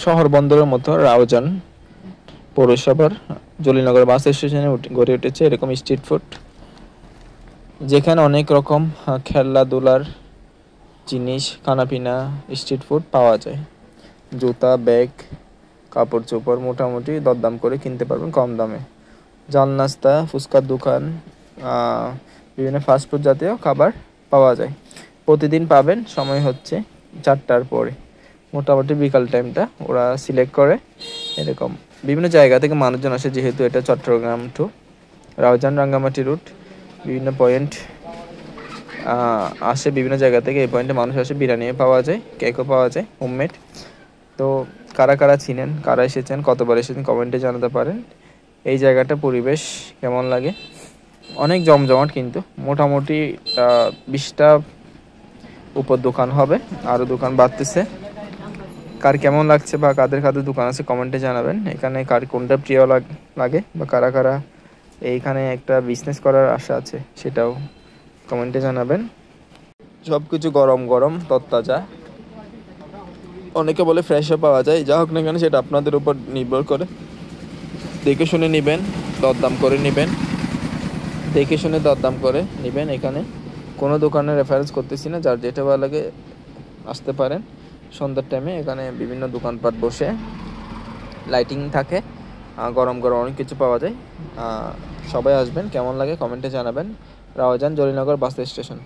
শহর বন্দরের মতো রাউজান পৌরসভার জলিনগর বাস স্টেশনে গড়ে উঠেছে এরকম স্ট্রিট ফুড, যেখানে অনেক রকম খেলাধুলার জিনিস, খানাপিনা, স্ট্রিট ফুড পাওয়া যায়। জুতা, ব্যাগ, কাপড় চোপড় মোটামুটি দরদাম করে কিনতে পারবেন কম দামে। জাল নাস্তা, ফুচকার দোকান, বিভিন্ন ফাস্টফুড জাতীয় খাবার পাওয়া যায়। প্রতিদিন পাবেন, সময় হচ্ছে 4টার পরে। মোটামুটি বিকাল টাইমটা ওরা সিলেক্ট করে। এরকম বিভিন্ন জায়গা থেকে মানুষজন আসে, যেহেতু এটা চট্টগ্রাম টু রাউজান রাঙ্গামাটি রুট। বিভিন্ন পয়েন্ট আসে বিভিন্ন জায়গা থেকে। এই পয়েন্টে মানুষ আসে, বিরিয়ানিও পাওয়া যায়, কেকও পাওয়া যায় হোমমেড। তো কারা কারা চিনেন, কারা এসেছেন, কতবার এসেছেন কমেন্টে জানাতে পারেন। এই জায়গাটা পরিবেশ কেমন লাগে? অনেক জমজমাট, কিন্তু মোটামুটি 20টা উপর দোকান হবে, আরও দোকান বাড়তেছে। কার কেমন লাগছে বা কাদের কাদের দোকান আছে কমেন্টে জানাবেন। এখানে কার কোনটা প্রিয় লাগে বা কারা কারা এইখানে একটা বিজনেস করার আশা আছে সেটাও কমেন্টে জানাবেন। সব কিছু গরম গরম তরতাজা, অনেকে বলে ফ্রেশও পাওয়া যায়। যা হোক না কেন, সেটা আপনাদের উপর নির্ভর করে। দেখে শুনে নেবেন, দরদাম করে নেবেন, দেখে শুনে দরদাম করে নেবেন। এখানে কোনো দোকানে রেফারেন্স করতেছি না, যার যেটা ভালো লাগে আসতে পারেন। সন্ধ্যার টাইমে এখানে বিভিন্ন দোকানপাট বসে, লাইটিং থাকে, গরম গরম অনেক কিছু পাওয়া যায়। সবাই আসবেন, কেমন লাগে কমেন্টে জানাবেন। Raozan Jalinagar bus station.